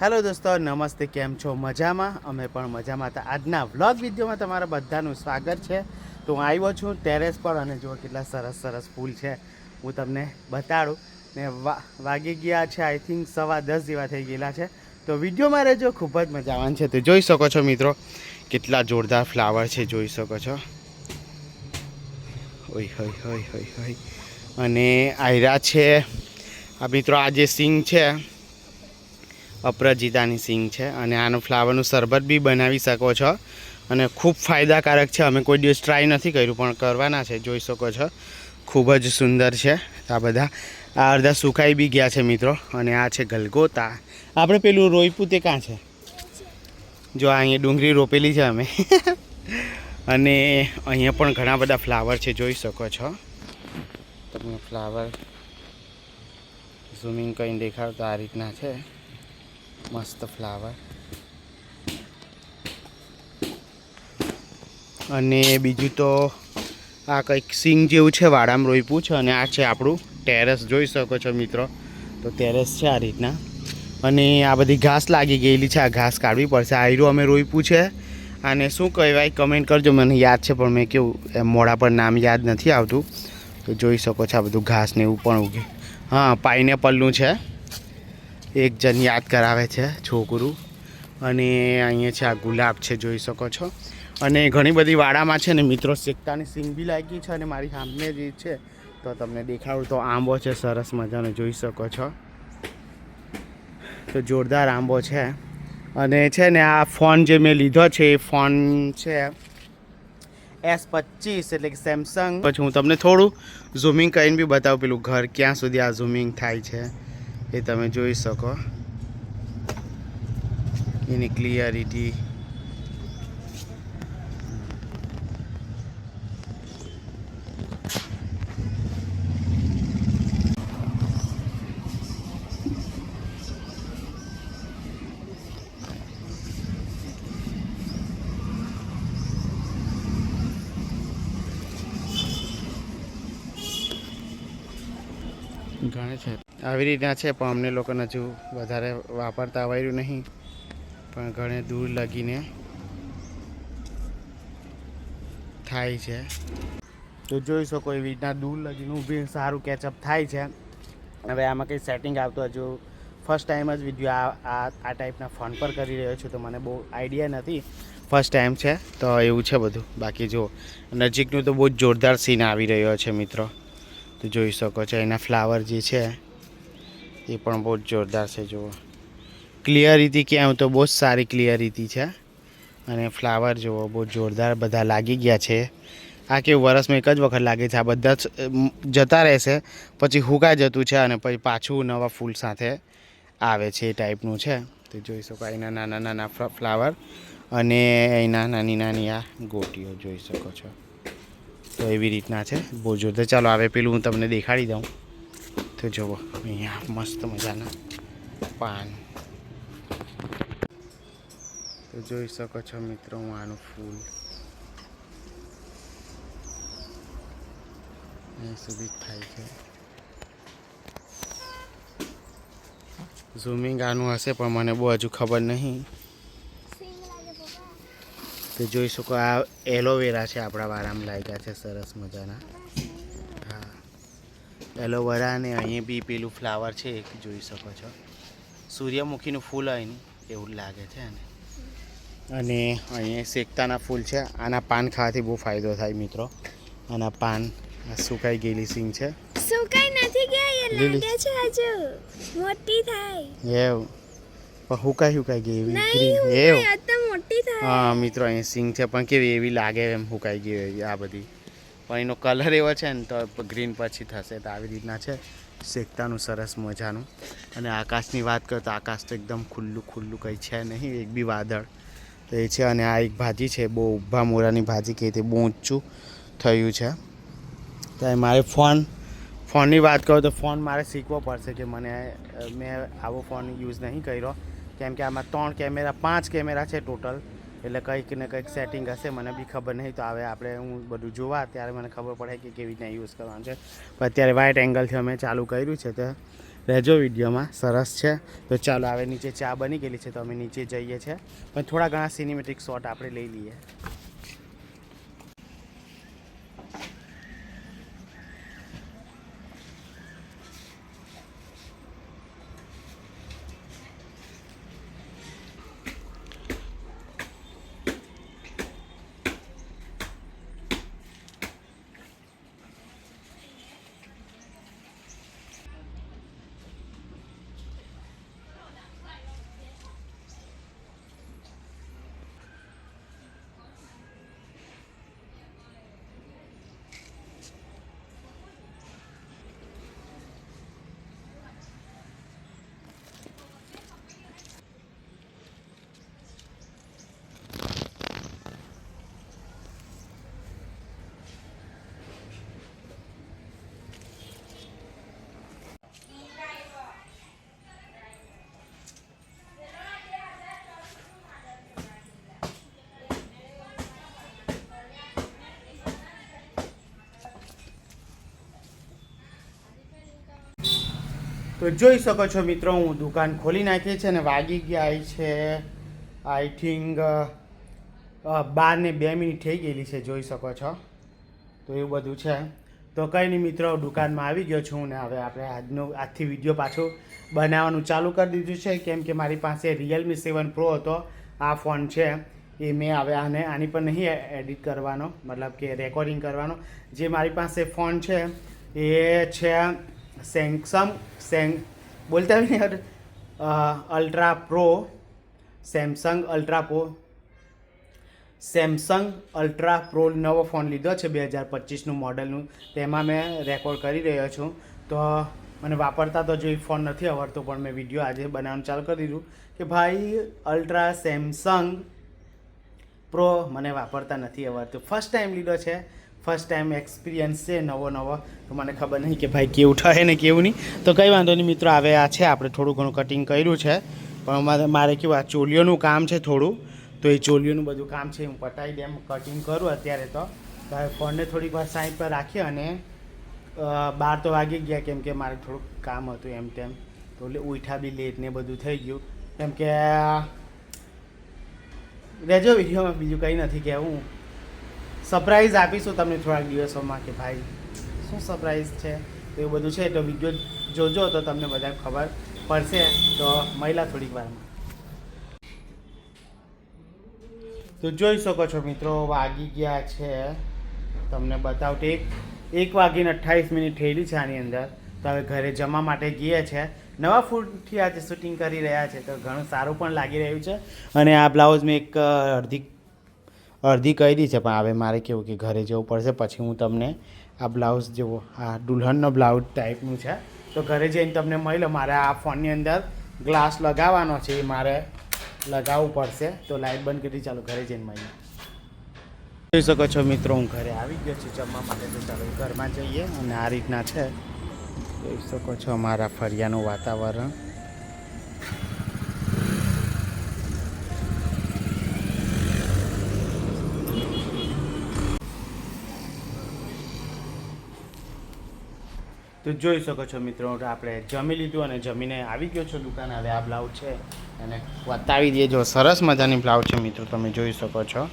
Hello દોસ્તો, નમસ્તે. કેમ છો? મજામાં? અમે પણ મજામાં હતા. આજના વ્લોગ વિડીયોમાં તમારા બધાનું સ્વાગત છે. તો હું આવ્યો છું ટેરેસ પર અને જુઓ કેટલા સરસ સરસ ફૂલ છે. હું તમને બતાડું ને વાગી ગયા છે આઈ થિંક 10:15 જેવા થઈ ગયેલા છે. તો વિડીયોમાં રહેજો, ખૂબ જ મજા આવવાની છે. તો જોઈ શકો છો મિત્રો, કેટલા જોરદાર ફ્લાવર છે, જોઈ શકો છો. ઓય હોય હોય હોય હોય. અને આયરા છે આ મિત્રો. આ જે સિંગ છે અપરાજિતાની સિંગ છે અને આનું ફ્લાવરનું શરબત બી બનાવી શકો છો અને ખૂબ ફાયદાકારક છે. અમે કોઈ દિવસ ટ્રાય નથી કર્યું પણ કરવાના છે. જોઈ શકો છો ખૂબ જ સુંદર છે. આ બધા આ અડધા સુકાઈ બી ગયા છે મિત્રો. અને આ છે ગલગોટા. આપણે પેલું રોઈપું તે કાં છે? જો અહીંયા ડુંગળી રોપેલી છે અમે. અને અહીંયા પણ ઘણા બધા ફ્લાવર છે, જોઈ શકો છો તમે. ફ્લાવર ઝૂમિંગ કરીને દેખાડો તો આ રીતના છે. મસ્ત ફ્લાવર. અને બીજું તો આ કંઈક સિંગ જેવું છે, વાડામાં રોપ્યું છે. અને આ છે આપણું ટેરેસ, જોઈ શકો છો મિત્રો. તો ટેરેસ છે આ રીતના. અને આ બધી ઘાસ લાગી ગયેલી છે, આ ઘાસ કાઢવી પડશે. આયરું અમે રોપ્યું છે. આને શું કહેવાય કમેન્ટ કરજો, મને યાદ છે પણ મેં કેવું મોઢા પર નામ યાદ નથી આવતું. તો જોઈ શકો છો આ બધું ઘાસ ને એવું પણ ઉગે. હા, પાઇનેપલનું છે. એક જણ યાદ કરાવે છે, છોકરું. અને અહીંયા છે આ ગુલાબ છે, જોઈ શકો છો. અને ઘણી બધી વાડામાં છે ને મિત્રો શેકતાની સિંગ બી લાગી છે. અને મારી સામે જે છે તો તમને દેખાડું તો આંબો છે સરસ મજાનો, જોઈ શકો છો. તો જોરદાર આંબો છે. અને છે ને આ ફોન જે મેં લીધો છે એ ફોન છે S25, એટલે કે સેમસંગ. પછી હું તમને થોડું ઝૂમિંગ કરીને બી બતાવું, પેલું ઘર ક્યાં સુધી આ ઝૂમિંગ થાય છે એ તમે જોઈ શકો. એની ક્લિયરિટી ઘણે છે આવી રીતના છે. પણ અમને લોકોને હજુ વધારે વાપરતા આવડ્યું નહીં, પણ ઘણે દૂર લગીને થાય છે. તો જોઈ શકો એવી રીતના દૂર લગીને ઊભી સારું કેચઅપ થાય છે. હવે આમાં કંઈ સેટિંગ આવતું હજુ ફર્સ્ટ ટાઈમ જ વિડીયો આ ટાઈપના ફોન પર કરી રહ્યો છું, તો મને બહુ આઈડિયા નથી. ફર્સ્ટ ટાઈમ છે તો એવું છે બધું. બાકી જો નજીકનું તો બહુ જ જોરદાર સીન આવી રહ્યો છે મિત્રો. તો જોઈ શકો છો એના ફ્લાવર જે છે એ પણ બહુ જ જોરદાર છે. જુઓ ક્લિયરિટી ક્યાં તો બહુ જ સારી ક્લિયરિટી છે. અને ફ્લાવર જુઓ બહુ જોરદાર બધા લાગી ગયા છે. આ કેવું વરસમાં એક જ વખત લાગે છે. આ બધા જ જતા રહેશે પછી હુકાઈ જતું છે અને પછી પાછું નવા ફૂલ સાથે આવે છે, એ ટાઈપનું છે. તો જોઈ શકો એના નાના નાના ફ્લાવર અને એના નાની નાની આ ગોટીઓ જોઈ શકો છો. તો એવી રીતના છે, બહુ જોરદાર. ચાલો આવે પેલું હું તમને દેખાડી દઉં. તો જુઓ અહીંયા મસ્ત મજાના પાન. તો જોઈ શકો છો મિત્રો, હું આનું ફૂલ અહીં સુધી થાય છે. ઝૂમિંગ આનું હશે પણ મને બહુ હજુ ખબર નહીં. તો જોઈ શકો આ એલોવેરા છે, આપણા વાળામાં લાગ્યા છે સરસ મજાના. હા, એલોવેરા. ને અહીં બી પેલું ફ્લાવર છે એક જોઈ શકો છો. સૂર્યમુખીનું ફૂલ હોય ને એવું લાગે છે ને. અને અહીંયા શેકતાના ફૂલ છે. આના પાન ખાવાથી બહુ ફાયદો થાય મિત્રો. આના પાન સુકાઈ ગયેલી સિંગ છે. સુકાઈ નથી ગયા, એ લાગે છે હજુ મોટી થાય. એવું પણ હુકાઈ ગઈ એવી નહીં, એવું આ તો મોટી થાય. હા મિત્રો, અહીં સિંગ છે પણ કેવી એવી લાગે એમ હુકાઈ ગઈ એવી આ બધી. પણ એનો કલર એવો છે ને તો ગ્રીન પછી થશે. તો આવી રીતના છે શેકતાનું સરસ મજાનું. અને આકાશની વાત કરો તો આકાશ તો એકદમ ખુલ્લું ખુલ્લું કંઈ છે નહીં, એક બી વાદળ. તો એ છે. અને આ એક ભાજી છે, બહુ ઊભા મોરાની ભાજી કહી તે બહુ ઊંચું થયું છે. તો મારે ફોનની વાત કરું તો ફોન મારે શીખવો પડશે કે મેં આવો ફોન યુઝ નહીં કર્યો. કેમ કે આમાં 5 કેમેરા છે ટોટલ. એટલે કંઈક ને કંઈક સેટિંગ હશે, મને બી ખબર નહીં. તો હવે આપણે હું બધું જોવા ત્યારે મને ખબર પડે કે કેવી રીતના યુઝ કરવાનું છે. પણ અત્યારે વાઇટ એંગલથી અમે ચાલુ કર્યું છે. તો રહેજો વિડીયોમાં, સરસ છે. તો ચાલો હવે નીચે ચા બની ગયેલી છે તો અમે નીચે જઈએ છીએ, પણ થોડા ઘણા સિનેમેટિક શોટ આપણે લઈ લઈએ. તો જોઈ શકો છો મિત્રો, હું દુકાન ખોલી નાખી છે અને વાગી ગયા છે આઈ થિંક 12:02 થઈ ગયેલી છે, જોઈ શકો છો. તો એવું બધું છે. તો કંઈ નહીં મિત્રો, દુકાનમાં આવી ગયો છું ને હવે આપણે આજથી વિડીયો પાછો બનાવવાનું ચાલુ કરી દીધું છે, કેમ કે મારી પાસે Realme 7 Pro હતો. આ ફોન છે એ મેં હવે આની પર નહીં એડિટ કરવાનો, મતલબ કે રેકોર્ડિંગ કરવાનો. જે મારી પાસે ફોન છે એ છે બોલતા નહીં યાર, ultra pro, Samsung ultra pro નવો ફોન લીધો છે 2025નું મોડલનું. તેમાં મેં રેકોર્ડ કરી રહ્યો છું. તો મને વાપરતા તો જો ફોન નથી આવડતો, પણ મેં વિડીયો આજે બનાવવાનું ચાલુ કરી દીધું કે ભાઈ અલ્ટ્રા સેમસંગ પ્રો મને વાપરતા નથી આવડતું. ફર્સ્ટ ટાઈમ લીધો છે, ફર્સ્ટ ટાઈમ એક્સપિરિયન્સ છે નવો. તો મને ખબર નહીં કે ભાઈ કેવું થાય ને કેવું નહીં. તો કંઈ વાંધો નહીં મિત્રો, હવે આ છે આપણે થોડું ઘણું કટિંગ કર્યું છે, પણ મારે કેવું આ ચોલીઓનું કામ છે થોડું, તો એ ચોલીઓનું બધું કામ છે હું પટાવી દે એમ કટિંગ કરું અત્યારે. તો હવે ફોનને થોડીક વાર સાઈડ પર રાખી અને 12 તો વાગી ગયા, કેમ કે મારે થોડુંક કામ હતું એમ તેમ, તો એટલે ઉઠા બી લેટ ને બધું થઈ ગયું. કેમ કે રહેજો વિડીયોમાં, બીજું કંઈ નથી કહેવું. સરપ્રાઈઝ આપીશું તમને થોડાક દિવસોમાં કે ભાઈ શું સરપ્રાઈઝ છે, તો એવું બધું છે. તો વિડીયો જોજો તો તમને બધા ખબર પડશે. તો મળ્યા થોડીક વારમાં. તો જોઈ શકો છો મિત્રો, વાગી ગયા છે, તમને બતાવું તો 1:28 થયેલી છે આની અંદર. તો હવે ઘરે જમવા માટે ગયા છે. નવા ફૂડથી આજે શૂટિંગ કરી રહ્યા છે, તો ઘણું સારું પણ લાગી રહ્યું છે. અને આ બ્લાઉઝ મેં એક અડધી કરી છે, પણ હવે મારે કેવું કે ઘરે જવું પડશે, પછી હું તમને આ બ્લાઉઝ જેવો આ દુલ્હનનો બ્લાઉઝ ટાઈપનું છે, તો ઘરે જઈને તમને મળ્યો. મારે આ ફોનની અંદર ગ્લાસ લગાવવાનો છે, એ મારે લગાવવું પડશે. તો લાઇટ બંધ કરી, ચાલો ઘરે જઈને મળીએ. જોઈ શકો છો મિત્રો, હું ઘરે આવી ગયો છું જમવા માટે. તો ચાલો ઘરમાં જઈએ. અને આ રીતના છે, જોઈ શકો છો અમારા ફળિયાનું વાતાવરણ. તો જોઈ શકો છો મિત્રો, આપણે જમી લીધું અને જમીને આવી ગયો છો દુકાન. હવે આ બ્લાઉઝ છે અને બતાવી દઈએ. જો સરસ મજાની બ્લાઉઝ છે મિત્રો, તમે જોઈ શકો છો.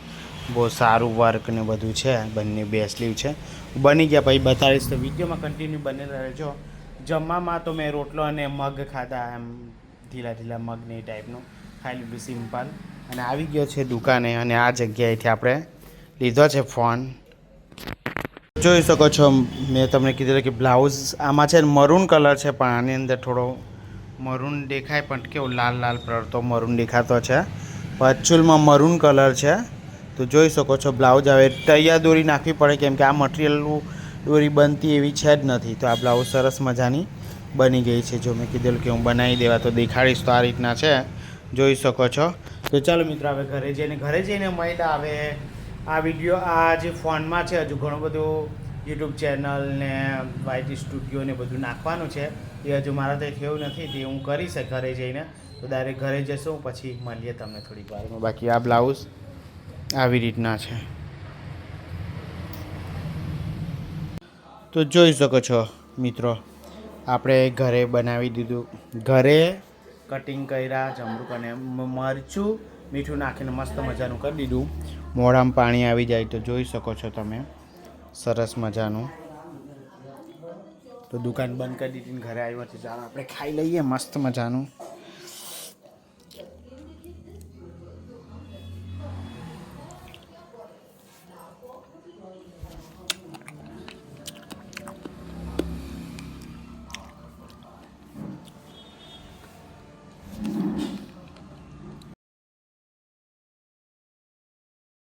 બહુ સારું વર્ક ને બધું છે, બંને બે સ્લીવ છે. બની ગયા પછી બતાવીશ, તો વિડીયોમાં કન્ટિન્યુ બને રહેજો. જમવામાં તો મેં રોટલો અને મગ ખાધા, એમ ઢીલા મગ ને એ ટાઈપનું ખાઈ લીધું સિમ્પલ. અને આવી ગયો છે દુકાને, અને આ જગ્યાએથી આપણે લીધો છે ફોન. જોઈ શકો છો, મેં તમને કીધું કે બ્લાઉઝ આમાં છે મરૂન કલર છે, પણ આની અંદર થોડો મરૂન દેખાય, પણ કેવું લાલ પડતો મરૂન દેખાતો છે. એકચ્યુઅલમાં મરૂન કલર છે. તો જોઈ શકો છો બ્લાઉઝ હવે તૈયાર દોરી નાખવી પડે, કેમ કે આ મટીરિયલનું દોરી બનતી એવી છે જ નથી. તો આ બ્લાઉઝ સરસ મજાની બની ગઈ છે. જો મેં કીધેલું કે હું બનાવી દેવા, તો દેખાડીશ. તો આ રીતના છે, જોઈ શકો છો. તો ચાલો મિત્રો, હવે ઘરે જઈને મળ્યા. હવે આ વિડીયો આ જે ફોનમાં છે, હજુ ઘણું બધું યુટ્યુબ ચેનલ ને YT સ્ટુડિયો ને બધું નાખવાનું છે. એ હજુ મારા તો એવું નથી, તે હું કરીશ ઘરે જઈને. તો ડાયરેક્ટ ઘરે જશું, પછી મળીએ તમને થોડીક વારમાં. બાકી આ બ્લાઉઝ આવી રીતના છે. તો જોઈ શકો છો મિત્રો, આપણે ઘરે બનાવી દીધું, ઘરે કટિંગ કર્યા જમરૂક અને મરચું મીઠું નાખીને મસ્ત મજાનું કરી દીધું. મોઢામાં પાણી આવી જાય તો જોઈ શકો છો તમે, સરસ મજાનું. તો દુકાન બંધ કરી દીધી ને ઘરે આવ્યો છે, ચાલો આપણે ખાઈ લઈએ મસ્ત મજાનું.